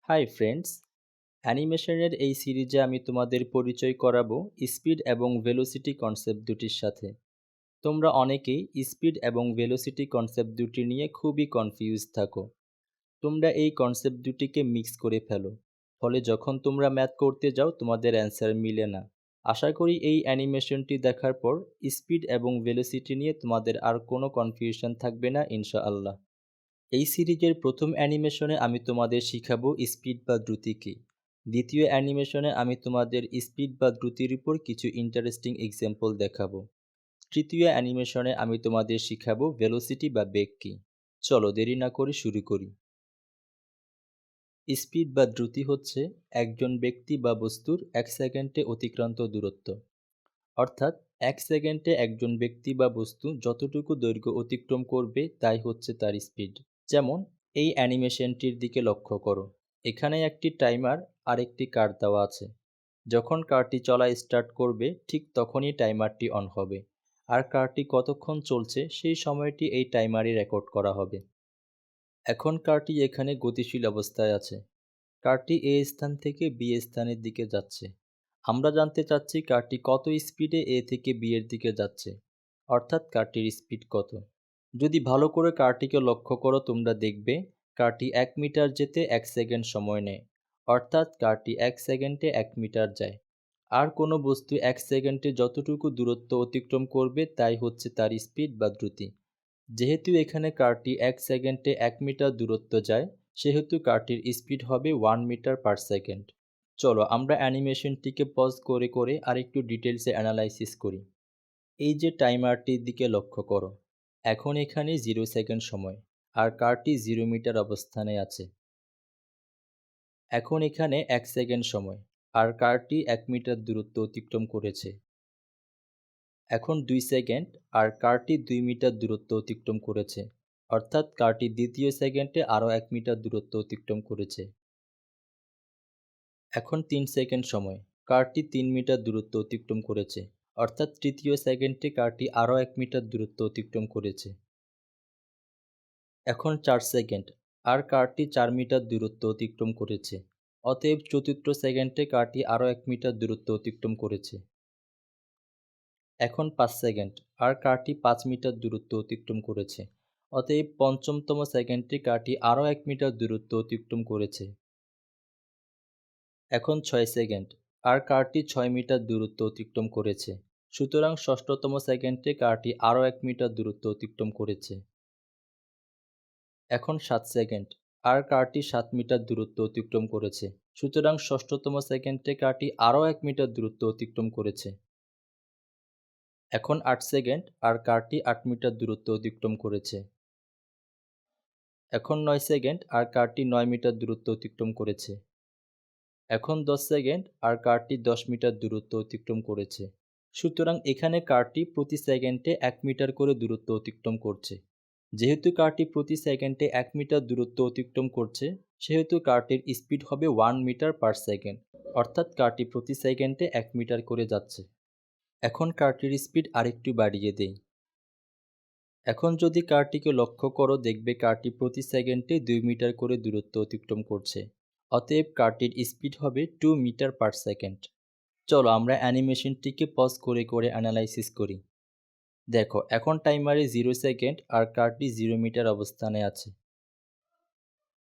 Hi friends, অ্যানিমেশনের এই সিরিজে আমি তোমাদের পরিচয় করাবো স্পিড এবং ভেলোসিটি কনসেপ্ট দুটির সাথে। তোমরা অনেকেই স্পিড এবং ভেলোসিটি কনসেপ্ট দুটি নিয়ে খুবই কনফিউজ থাকো। তোমরা এই কনসেপ্ট দুটিকে মিক্স করে ফেলো, ফলে যখন তোমরা ম্যাথ করতে যাও তোমাদের অ্যান্সার মিলে না। আশা করি এই অ্যানিমেশনটি দেখার পর স্পিড এবং ভেলোসিটি নিয়ে তোমাদের আর কোনো কনফিউশন থাকবে না ইনশাআল্লাহ। এই সিরিজের প্রথম অ্যানিমেশনে আমি তোমাদের শিখাবো স্পিড বা দ্রুতি কী। দ্বিতীয় অ্যানিমেশনে আমি তোমাদের স্পিড বা দ্রুতির উপর কিছু ইন্টারেস্টিং এক্সাম্পল দেখাবো। তৃতীয় অ্যানিমেশনে আমি তোমাদের শিখাবো ভেলোসিটি বা বেগ কী। চলো দেরি না করে শুরু করি। স্পিড বা দ্রুতি হচ্ছে একজন ব্যক্তি বা বস্তুর এক সেকেন্ডে অতিক্রান্ত দূরত্ব। অর্থাৎ এক সেকেন্ডে একজন ব্যক্তি বা বস্তু যতটুকু দৈর্ঘ্য অতিক্রম করবে তাই হচ্ছে তার স্পিড। যেমন এই অ্যানিমেশনটির দিকে লক্ষ্য করো। এখানে একটি টাইমার আর একটি কার দেওয়া আছে। যখন কারটি চলা স্টার্ট করবে ঠিক তখনই টাইমারটি অন হবে, আর কারটি কতক্ষণ চলছে সেই সময়টি এই টাইমারে রেকর্ড করা হবে। এখন কারটি এখানে গতিশীল অবস্থায় আছে। কারটি এ স্থান থেকে বি স্থানের দিকে যাচ্ছে। আমরা জানতে চাচ্ছি কারটি কত স্পিডে এ থেকে বি এর দিকে যাচ্ছে, অর্থাৎ কারটির স্পিড কত। যদি ভালো করে কারটিকে লক্ষ্য করো তোমরা দেখবে কারটি 1 মিটার যেতে 1 সেকেন্ড সময় নেয়, অর্থাৎ কারটি 1 সেকেন্ডে 1 মিটার যায়। আর কোনো বস্তু 1 সেকেন্ডে যতটুকু দূরত্ব অতিক্রম করবে তাই হচ্ছে তার স্পিড বা দ্রুতি। যেহেতু এখানে কারটি 1 সেকেন্ডে 1 মিটার দূরত্ব যায়, সেহেতু কারটির স্পিড হবে 1 মিটার পার সেকেন্ড। চলো আমরা অ্যানিমেশনটিকে পজ করে করে আরেকটু ডিটেলসে অ্যানালাইসিস করি। এই যে টাইমারটির দিকে লক্ষ্য করো, এখন এখানে 0 সেকেন্ড সময়, আর কারটি 0 মিটার অবস্থানে আছে। এখন এখানে 1 সেকেন্ড সময়, আর কারটি 1 মিটার দূরত্ব অতিক্রম করেছে। এখন 2 সেকেন্ড, আর কারটি 2 মিটার দূরত্ব অতিক্রম করেছে, অর্থাৎ কারটি দ্বিতীয় সেকেন্ডে আরও 1 মিটার দূরত্ব অতিক্রম করেছে। এখন 3 সেকেন্ড সময়, কারটি 3 মিটার দূরত্ব অতিক্রম করেছে, অর্থাৎ তৃতীয় সেকেন্ডে কারটি আরও 1 মিটার দূরত্ব অতিক্রম করেছে। এখন 4 সেকেন্ড, আর কারটি 4 মিটার দূরত্ব অতিক্রম করেছে, অতএব চতুর্থ সেকেন্ডে কারটি আরও 1 মিটার দূরত্ব অতিক্রম করেছে। এখন 5 সেকেন্ড, আর কারটি 5 মিটার দূরত্ব অতিক্রম করেছে, অতএব পঞ্চমতম সেকেন্ডে কারটি আরও 1 মিটার দূরত্ব অতিক্রম করেছে। এখন 6 সেকেন্ড, আর কারটি 6 মিটার দূরত্ব অতিক্রম করেছে, সুতরাং ষষ্ঠতম সেকেন্ডে কারটি আরও 1 মিটার দূরত্ব অতিক্রম করেছে। এখন 7 সেকেন্ড, আর কারটি 7 মিটার দূরত্ব অতিক্রম করেছে, সুতরাং ষষ্ঠতম সেকেন্ডে কারটি আরও 1 মিটার দূরত্ব অতিক্রম করেছে। এখন 8 সেকেন্ড, আর কারটি 8 মিটার দূরত্ব অতিক্রম করেছে। এখন 9 সেকেন্ড, আর কারটি 9 মিটার দূরত্ব অতিক্রম করেছে। এখন 10 সেকেন্ড, আর কারটি 10 মিটার দূরত্ব অতিক্রম করেছে। সুতরাং এখানে কারটি প্রতি সেকেন্ডে 1 মিটার করে দূরত্ব অতিক্রম করছে। যেহেতু কারটি প্রতি সেকেন্ডে 1 মিটার দূরত্ব অতিক্রম করছে, সেহেতু কারটির স্পিড হবে 1 মিটার পার সেকেন্ড, অর্থাৎ কারটি প্রতি সেকেন্ডে 1 মিটার করে যাচ্ছে। এখন কারটির স্পিড আরেকটু বাড়িয়ে দেই। এখন যদি কারটিকে লক্ষ্য করো দেখবে কারটি প্রতি সেকেন্ডে 2 মিটার করে দূরত্ব অতিক্রম করছে, অতএব কারটির স্পিড হবে 2 মিটার পার সেকেন্ড। চলো আমরা অ্যানিমেশনটিকে পজ করে করে অ্যানালাইসিস করি। দেখো এখন টাইমারে 0 সেকেন্ড, আর কারটি 0 মিটার অবস্থানে আছে।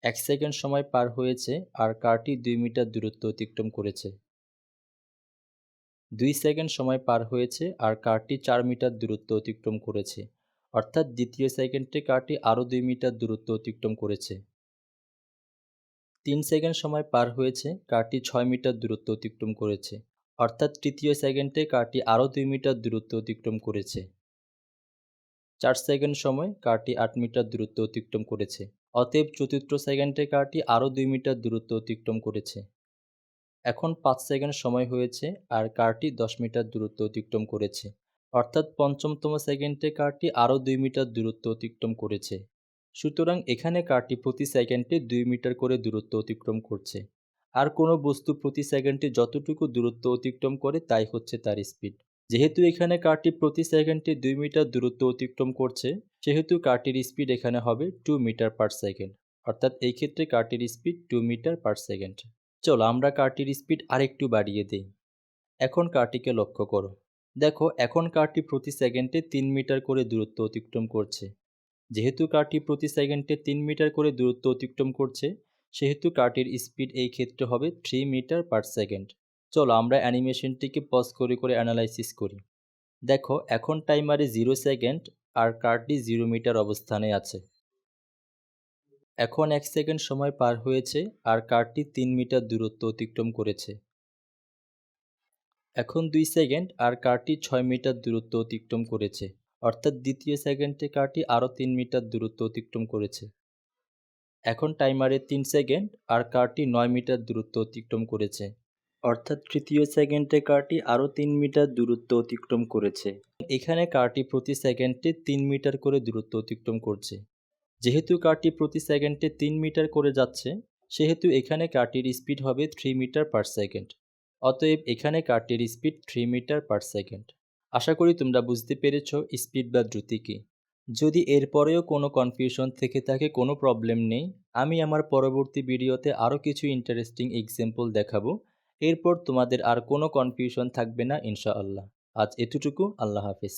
1 সেকেন্ড সময় পার হয়েছে, আর কারটি 2 মিটার দূরত্ব অতিক্রম করেছে। 2 সেকেন্ড সময় পার হয়েছে, আর কারটি 4 মিটার দূরত্ব অতিক্রম করেছে, অর্থাৎ দ্বিতীয় সেকেন্ডে কারটি আরও 2 মিটার দূরত্ব অতিক্রম করেছে। 3 সেকেন্ড সময় পার হয়েছে, কারটি 6 মিটার দূরত্ব অতিক্রম করেছে, অর্থাৎ তৃতীয় সেকেন্ডে কারটি আরও 2 মিটার দূরত্ব অতিক্রম করেছে। 4 সেকেন্ড সময় কারটি 8 মিটার দূরত্ব অতিক্রম করেছে, অতএব চতুর্থ সেকেন্ডে কারটি আরও 2 মিটার দূরত্ব অতিক্রম করেছে। এখন 5 সেকেন্ড সময় হয়েছে, আর কারটি 10 মিটার দূরত্ব অতিক্রম করেছে, অর্থাৎ পঞ্চমতম সেকেন্ডে কারটি আরও 2 মিটার দূরত্ব অতিক্রম করেছে। সুতরাং এখানে কারটি প্রতি সেকেন্ডে 2 মিটার করে দূরত্ব অতিক্রম করছে। আর কোনো বস্তু প্রতি সেকেন্ডে যতটুকু দূরত্ব অতিক্রম করে তাই হচ্ছে তার স্পিড। যেহেতু এখানে কারটি প্রতি সেকেন্ডে 2 মিটার দূরত্ব অতিক্রম করছে, সেহেতু কারটির স্পিড এখানে হবে 2 মিটার পার সেকেন্ড, অর্থাৎ এই ক্ষেত্রে কারটির স্পিড 2 মিটার পার সেকেন্ড। চলো আমরা কারটির স্পিড আরেকটু বাড়িয়ে দিই। এখন কারটিকে লক্ষ্য করো। দেখো এখন কারটি প্রতি সেকেন্ডে 3 মিটার করে দূরত্ব অতিক্রম করছে। যেহেতু কারটি প্রতি সেকেন্ডে 3 মিটার করে দূরত্ব অতিক্রম করছে, সেহেতু কারটির স্পিড এই ক্ষেত্রে হবে 3 মিটার পার সেকেন্ড। চলো আমরা অ্যানিমেশনটিকে পজ করে করে অ্যানালাইসিস করি। দেখো এখন টাইমারে 0 সেকেন্ড আর কারটি 0 মিটার অবস্থানে আছে। এখন 1 সেকেন্ড সময় পার হয়েছে আর কারটি 3 মিটার দূরত্ব অতিক্রম করেছে। এখন 2 সেকেন্ড আর কারটি 6 মিটার দূরত্ব অতিক্রম করেছে, অর্থাৎ দ্বিতীয় সেকেন্ডে কারটি আরও 3 মিটার দূরত্ব অতিক্রম করেছে। এখন টাইমারে 3 সেকেন্ড আর কারটি 9 মিটার দূরত্ব অতিক্রম করেছে, অর্থাৎ তৃতীয় সেকেন্ডে কারটি আরও 3 মিটার দূরত্ব অতিক্রম করেছে। এখানে কারটি প্রতি সেকেন্ডে 3 মিটার করে দূরত্ব অতিক্রম করছে। যেহেতু কারটি প্রতি সেকেন্ডে 3 মিটার করে যাচ্ছে, সেহেতু এখানে কারটির স্পিড হবে 3 মিটার পার সেকেন্ড। অতএব এখানে কারটির স্পিড 3 মিটার পার সেকেন্ড। আশা করি তোমরা বুঝতে পেরেছ স্পিড বা দ্রুতি কী। যদি এরপরেও কোনো কনফিউশন থেকে থাকে, কোনো প্রবলেম নেই, আমি আমার পরবর্তী ভিডিওতে আরও কিছু ইন্টারেস্টিং এক্সাম্পল দেখাবো। এরপর তোমাদের আর কোনো কনফিউশন থাকবে না ইনশাআল্লাহ। আজ এতটুকু, আল্লাহ হাফেজ।